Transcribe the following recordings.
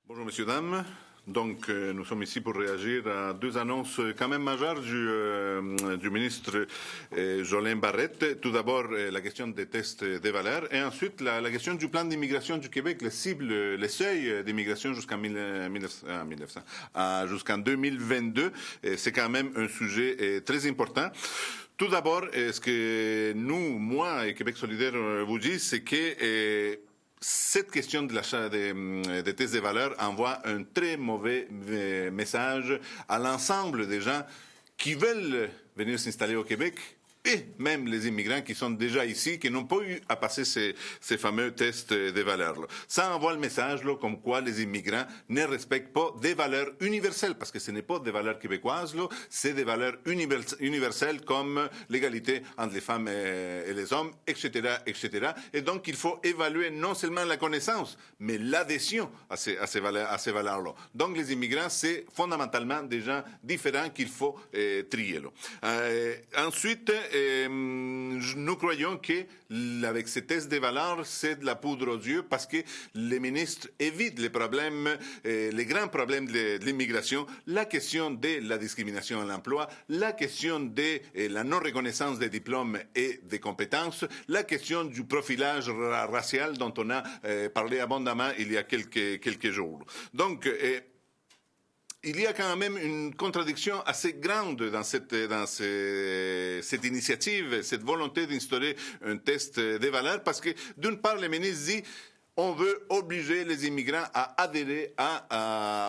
Bonjour, messieurs, dames. Donc, nous sommes ici pour réagir à deux annonces quand même majeures du ministre Jolin Barrette. Tout d'abord, la question des tests des valeurs et ensuite la question du plan d'immigration du Québec, les cibles, les seuils d'immigration jusqu'en 2022. C'est quand même un sujet très important. Tout d'abord, ce que nous, moi et Québec solidaire vous disent, c'est que cette question de l'achat des tests de valeurs envoie un très mauvais message à l'ensemble des gens qui veulent venir s'installer au Québec et même les immigrants qui sont déjà ici, qui n'ont pas eu à passer ces fameux tests de valeurs. Là. Ça envoie le message là, comme quoi les immigrants ne respectent pas des valeurs universelles, parce que ce n'est pas des valeurs québécoises, là, c'est des valeurs universelles comme l'égalité entre les femmes et les hommes, etc., etc. Et donc, il faut évaluer non seulement la connaissance, mais l'adhésion à ces valeurs-là. Donc, les immigrants, c'est fondamentalement des gens différents qu'il faut trier. Là. Ensuite, nous croyons qu'avec ces tests de valeurs, c'est de la poudre aux yeux parce que les ministres évitent les problèmes, les grands problèmes de l'immigration, la question de la discrimination à l'emploi, la question de la non-reconnaissance des diplômes et des compétences, la question du profilage racial dont on a parlé abondamment il y a quelques jours. Donc, il y a quand même une contradiction assez grande dans cette initiative, cette volonté d'instaurer un test des valeurs, parce que d'une part, le ministre dit on veut obliger les immigrants à adhérer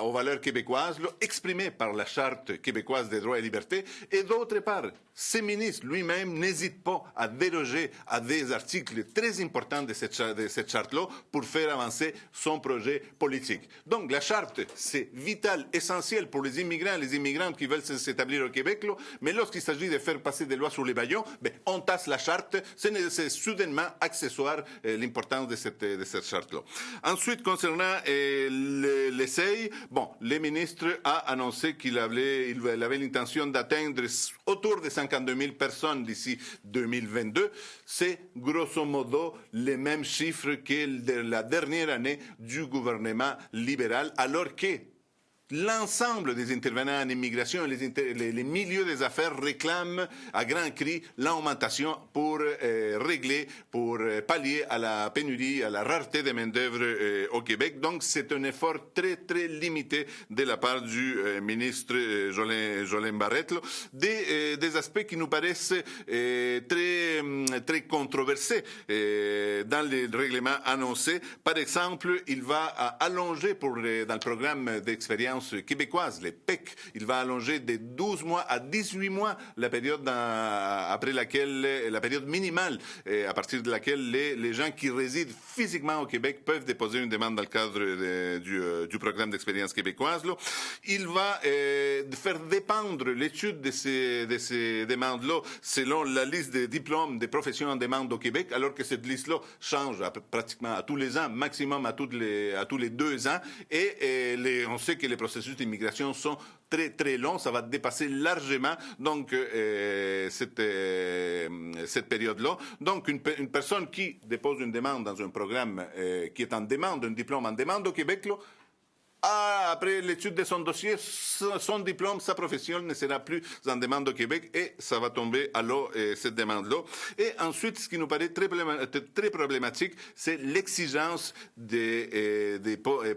aux valeurs québécoises, là, exprimées par la Charte québécoise des droits et libertés, et d'autre part, ce ministre lui-même n'hésite pas à déroger à des articles très importants de cette charte-là pour faire avancer son projet politique. Donc la charte, c'est vital, essentiel pour les immigrantes qui veulent s'établir au Québec, là, mais lorsqu'il s'agit de faire passer des lois sur les baillons, on tasse la charte, c'est soudainement accessoire l'importance de cette charte-là. Ensuite, concernant l'essai, le ministre a annoncé qu'il avait l'intention d'atteindre autour de 52 000 personnes d'ici 2022. C'est grosso modo les mêmes chiffres que de la dernière année du gouvernement libéral, alors que l'ensemble des intervenants en immigration et les milieux des affaires réclament à grands cris l'augmentation pour régler, pour pallier à la pénurie, à la rareté des main-d'œuvre au Québec. Donc, c'est un effort très, très limité de la part du ministre Jolin Barrette. Des aspects qui nous paraissent très controversés dans les règlements annoncés. Par exemple, il va allonger dans le programme d'expérience québécoise, les PEC, il va allonger de 12 mois à 18 mois la période après laquelle, la période minimale à partir de laquelle les gens qui résident physiquement au Québec peuvent déposer une demande dans le cadre du programme d'expérience québécoise. Là. Il va faire dépendre l'étude de ces demandes-là selon la liste des diplômes des professions en demande au Québec, alors que cette liste-là change pratiquement à tous les ans, maximum à tous les 2 ans, et on sait que les processus d'immigration sont très, très longs. Ça va dépasser largement donc cette période-là. Donc, une personne qui dépose une demande dans un programme qui est en demande, un diplôme en demande au Québec, là, après l'étude de son dossier, son diplôme, sa profession ne sera plus en demande au Québec et ça va tomber à l'eau, cette demande-là. Et ensuite, ce qui nous paraît très problématique, c'est l'exigence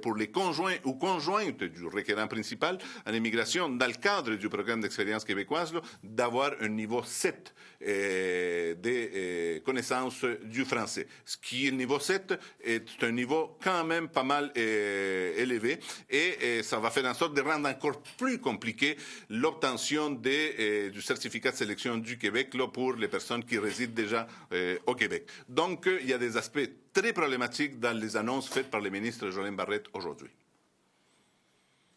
pour les conjoints ou conjointes du requérant principal en immigration, dans le cadre du programme d'expérience québécoise, là, d'avoir un niveau 7 des connaissances du français. Ce qui est le niveau 7 est un niveau quand même pas mal élevé. Et ça va faire en sorte de rendre encore plus compliqué l'obtention du certificat de sélection du Québec là, pour les personnes qui résident déjà au Québec. Donc, il y a des aspects très problématiques dans les annonces faites par le ministre Jolin Barrette aujourd'hui.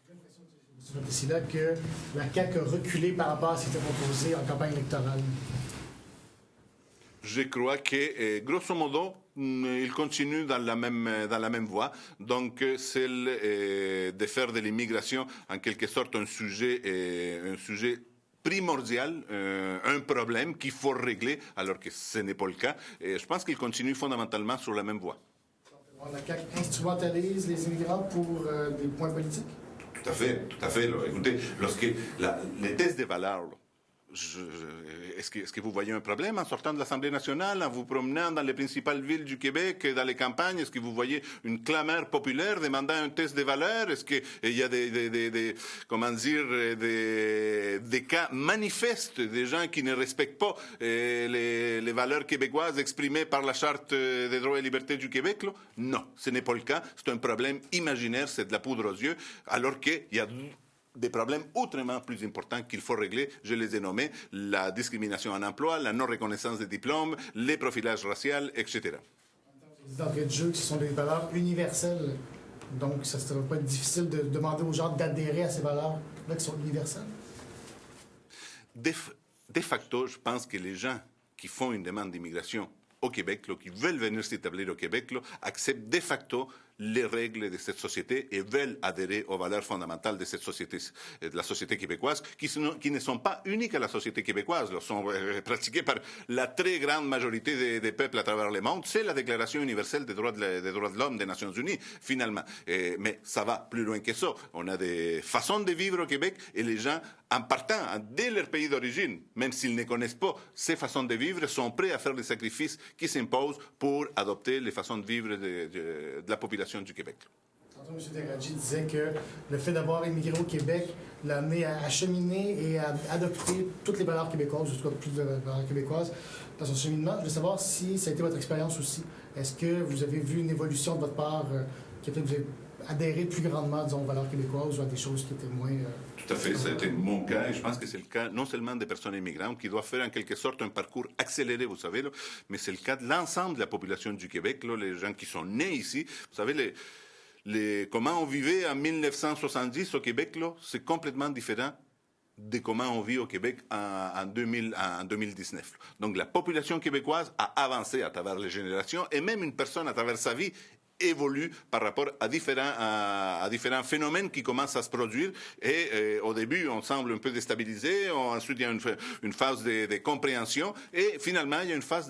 J'ai l'impression, M. le Président, que la CAQ a reculé par rapport à ce qui était proposé en campagne électorale. Je crois que, grosso modo, il continue dans la même voie. Donc, celle de faire de l'immigration, en quelque sorte, un sujet primordial, un problème qu'il faut régler, alors que ce n'est pas le cas. Et je pense qu'il continue fondamentalement sur la même voie. La CAQ instrumentalise les immigrants pour des points politiques? Tout à fait, tout à fait. Là. Écoutez, les tests de valeurs, est-ce que vous voyez un problème en sortant de l'Assemblée nationale, en vous promenant dans les principales villes du Québec, dans les campagnes? Est-ce que vous voyez une clameur populaire demandant un test de valeurs? Est-ce qu'il y a des cas manifestes des gens qui ne respectent pas les valeurs québécoises exprimées par la Charte des droits et libertés du Québec? Là? Non, ce n'est pas le cas. C'est un problème imaginaire, c'est de la poudre aux yeux, alors qu'il y a des problèmes autrement plus importants qu'il faut régler. Je les ai nommés: la discrimination en emploi, la non-reconnaissance des diplômes, les profilages raciaux, etc. D'entrée de jeu, que ce sont des valeurs universelles. Donc, ça ne serait pas difficile de demander aux gens d'adhérer à ces valeurs-là qui sont universelles? De facto, je pense que les gens qui font une demande d'immigration au Québec, là, qui veulent venir s'établir au Québec, là, acceptent de facto les règles de cette société et veulent adhérer aux valeurs fondamentales de cette société, de la société québécoise, qui ne sont pas uniques à la société québécoise, là, sont pratiquées par la très grande majorité des peuples à travers le monde. C'est la Déclaration universelle des droits de l'homme des Nations unies, finalement. Mais ça va plus loin que ça. On a des façons de vivre au Québec et les gens, en partant dès leur pays d'origine, même s'ils ne connaissent pas ces façons de vivre, sont prêts à faire les sacrifices qui s'imposent pour adopter les façons de vivre de la population du Québec. Tantôt, M. Deradji disait que le fait d'avoir immigré au Québec l'a amené à cheminer et à adopter toutes les valeurs québécoises, en tout cas plus de valeurs québécoises, dans son cheminement. Je voulais savoir si ça a été votre expérience aussi. Est-ce que vous avez vu une évolution de votre part qui a fait que vous avez adhéré plus grandement, disons, aux valeurs québécoises ou à des choses qui étaient moins... Tout à fait, c'était mon cas, et je pense que c'est le cas non seulement des personnes immigrantes qui doivent faire en quelque sorte un parcours accéléré, vous savez, là, mais c'est le cas de l'ensemble de la population du Québec, là, les gens qui sont nés ici. Vous savez, comment on vivait en 1970 au Québec, là, c'est complètement différent de comment on vit au Québec en 2019. Donc la population québécoise a avancé à travers les générations, et même une personne à travers sa vie évolue par rapport à différents phénomènes qui commencent à se produire. Et au début, on semble un peu déstabilisé. Ensuite, il y a une phase de compréhension. Et finalement, il y a une phase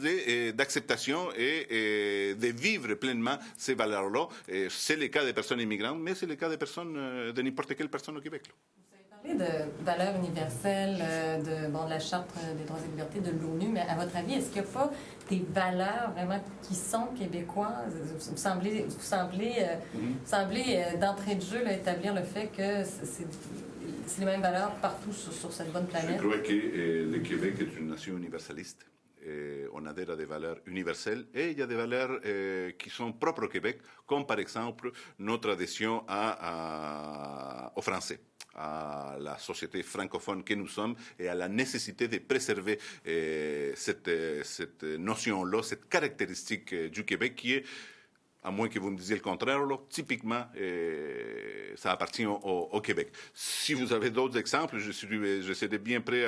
d'acceptation et de vivre pleinement ces valeurs-là. C'est le cas des personnes immigrantes, mais c'est le cas des personnes, de n'importe quelle personne au Québec. Vous avez parlé de valeurs universelles, de la Charte des droits et libertés de l'ONU, mais à votre avis, est-ce qu'il n'y a pas des valeurs vraiment qui sont québécoises? Vous semblez d'entrée de jeu là, établir le fait que c'est les mêmes valeurs partout sur cette bonne planète. Je crois que le Québec est une nation universaliste. On adhère à des valeurs universelles et il y a des valeurs qui sont propres au Québec, comme par exemple notre adhésion au français, à la société francophone que nous sommes et à la nécessité de préserver cette notion-là, cette caractéristique du Québec qui est, à moins que vous me disiez le contraire, là, typiquement, ça appartient au Québec. Si vous avez d'autres exemples, je serai bien prêt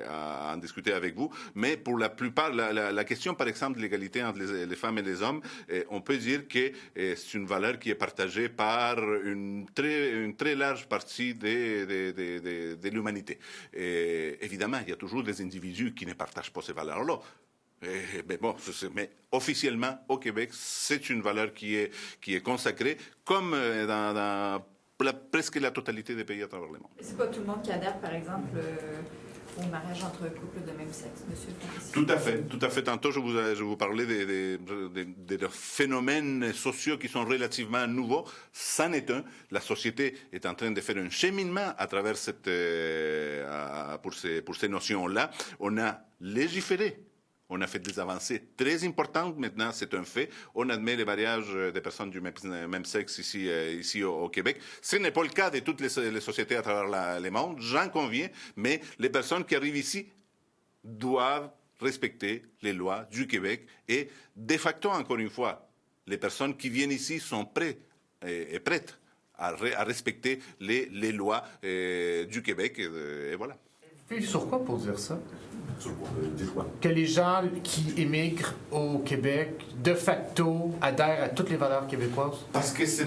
à en discuter avec vous. Mais pour la plupart, la question, par exemple, de l'égalité entre les femmes et les hommes, on peut dire que c'est une valeur qui est partagée par une très large partie de l'humanité. Évidemment, il y a toujours des individus qui ne partagent pas ces valeurs-là. Mais officiellement, au Québec, c'est une valeur qui est consacrée, comme dans presque la totalité des pays à travers le monde. C'est pas tout le monde qui adhère, par exemple, au mariage entre couples de même sexe, monsieur? Tout à fait. Tantôt, je vous parlais des phénomènes sociaux qui sont relativement nouveaux. C'en est un. La société est en train de faire un cheminement à travers pour ces notions-là. On a légiféré. On a fait des avancées très importantes. Maintenant, c'est un fait. On admet les mariages des personnes du même sexe ici au Québec. Ce n'est pas le cas de toutes les sociétés à travers le monde, j'en conviens, mais les personnes qui arrivent ici doivent respecter les lois du Québec. Et de facto, encore une fois, les personnes qui viennent ici sont prêtes à respecter les lois du Québec. Et voilà. Et sur quoi pour dire ça? Dis-toi. Que les gens qui émigrent au Québec, de facto, adhèrent à toutes les valeurs québécoises? Parce que c'est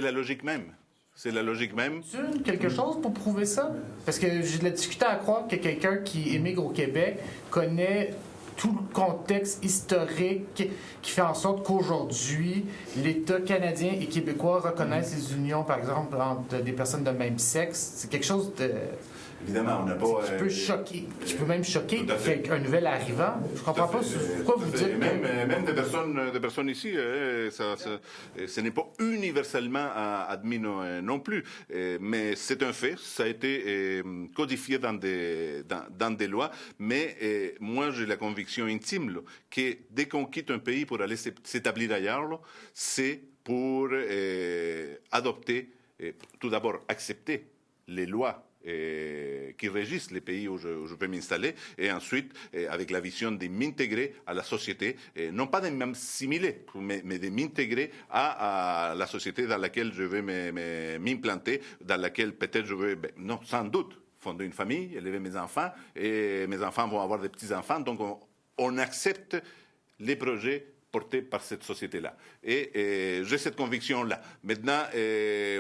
la logique même. C'est la logique même. Tu quelque chose pour prouver ça? Parce que j'ai de la difficulté à croire que quelqu'un qui émigre au Québec connaît tout le contexte historique qui fait en sorte qu'aujourd'hui, l'État canadien et québécois reconnaissent les unions, par exemple, entre des personnes de même sexe. C'est quelque chose de... Évidemment, on n'a pas... qui peut choquer, qui peut même choquer un nouvel arrivant. Je ne comprends pas pourquoi vous dites... Même des personnes ici, ce n'est pas universellement admis non plus. Mais c'est un fait, ça a été codifié dans des lois. Mais moi, j'ai la conviction intime là, que dès qu'on quitte un pays pour aller s'établir ailleurs, là, c'est pour adopter, tout d'abord accepter les lois qui régissent les pays où je vais m'installer, et ensuite, avec la vision de m'intégrer à la société, non pas de m'assimiler, mais de m'intégrer à la société dans laquelle je vais m'implanter, dans laquelle peut-être je veux, non, sans doute, fonder une famille, élever mes enfants, et mes enfants vont avoir des petits-enfants, donc on accepte les projets portés par cette société-là. Et j'ai cette conviction-là. Maintenant,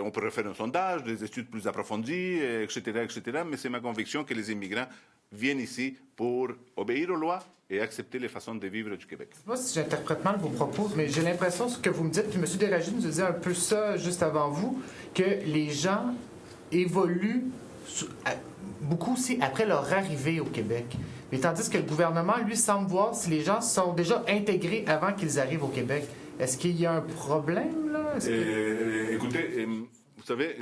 on peut refaire un sondage, des études plus approfondies, etc., mais c'est ma conviction que les immigrants viennent ici pour obéir aux lois et accepter les façons de vivre du Québec. Je ne sais pas si j'interprète mal vos propos, mais j'ai l'impression, ce que vous me dites, puis M. Déragi nous disait un peu ça juste avant vous, que les gens évoluent beaucoup aussi après leur arrivée au Québec. Mais tandis que le gouvernement, lui, semble voir si les gens sont déjà intégrés avant qu'ils arrivent au Québec. Est-ce qu'il y a un problème, là? Écoutez, vous savez,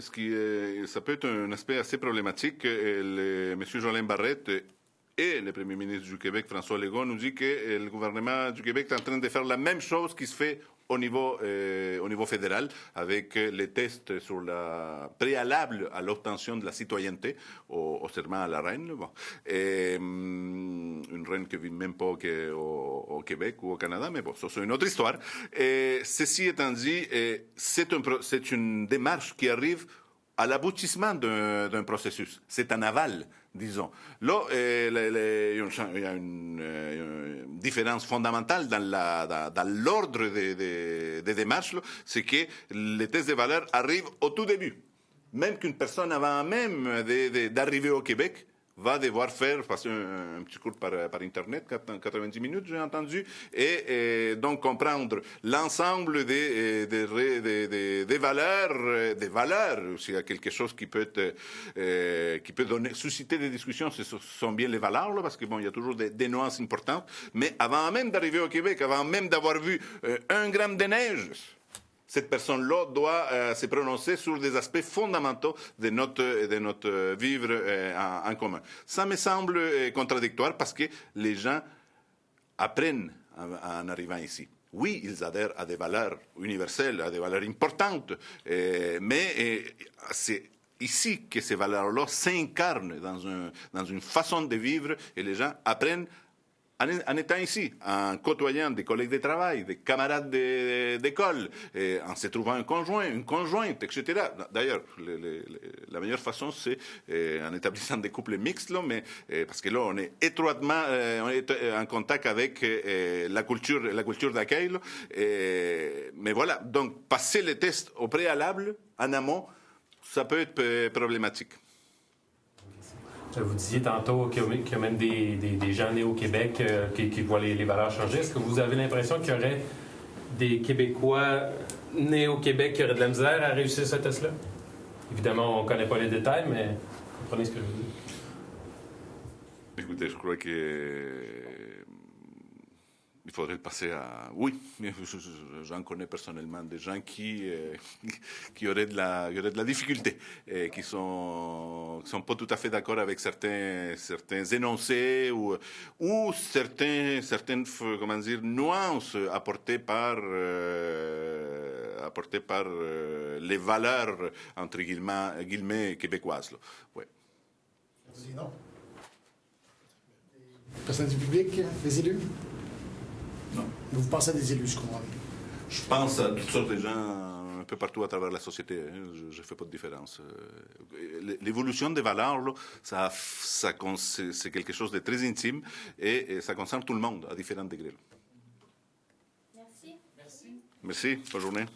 ça peut être un aspect assez problématique. M. Jolin Barrette et le premier ministre du Québec, François Legault, nous dit que le gouvernement du Québec est en train de faire la même chose qui se fait au niveau fédéral, avec les tests sur la préalable à l'obtention de la citoyenneté au serment à la reine. Bon. Et, une reine qui ne vit même pas au Québec ou au Canada, mais bon, ça c'est une autre histoire. Et, ceci étant dit, c'est une démarche qui arrive à l'aboutissement d'un processus. C'est un aval, disons. Là, il y a une différence fondamentale dans l'ordre des démarches, c'est que les tests de valeur arrivent au tout début. Même qu'une personne avant même d'arriver au Québec va devoir passer un petit cours par Internet, 90 minutes, j'ai entendu, et donc comprendre l'ensemble des valeurs, s'il y a quelque chose qui peut susciter des discussions, ce sont bien les valeurs, là, parce que bon, il y a toujours des nuances importantes, mais avant même d'arriver au Québec, avant même d'avoir vu 1 gramme de neige, cette personne-là doit se prononcer sur des aspects fondamentaux de notre vivre en commun. Ça me semble contradictoire parce que les gens apprennent en arrivant ici. Oui, ils adhèrent à des valeurs universelles, à des valeurs importantes, mais c'est ici que ces valeurs-là s'incarnent dans une façon de vivre et les gens apprennent en étant ici, en côtoyant des collègues de travail, des camarades d'école, en se trouvant un conjoint, une conjointe, etc. D'ailleurs, la meilleure façon, c'est en établissant des couples mixtes, là, mais, parce que là, on est étroitement en contact avec la culture d'accueil. Mais voilà, donc passer les tests au préalable, en amont, ça peut être problématique. Vous disiez tantôt qu'il y a même des gens nés au Québec qui voient les valeurs changer. Est-ce que vous avez l'impression qu'il y aurait des Québécois nés au Québec qui auraient de la misère à réussir ce test-là? Évidemment, on ne connaît pas les détails, mais vous comprenez ce que je veux dire. Écoutez, je crois que il faudrait le passer à... Oui, j'en connais personnellement des gens qui auraient de la difficulté, qui sont pas tout à fait d'accord avec certains énoncés ou certaines comment dire, nuances apportées par les valeurs, entre guillemets québécoises. Là. Ouais. Non. Personne du public, des élus? Non. Vous pensez à des élus, je comprends. Je pense à toutes sortes de gens un peu partout à travers la société. Je ne fais pas de différence. L'évolution des valeurs, là, c'est quelque chose de très intime et ça concerne tout le monde à différents degrés. Merci. Merci. Bonne journée.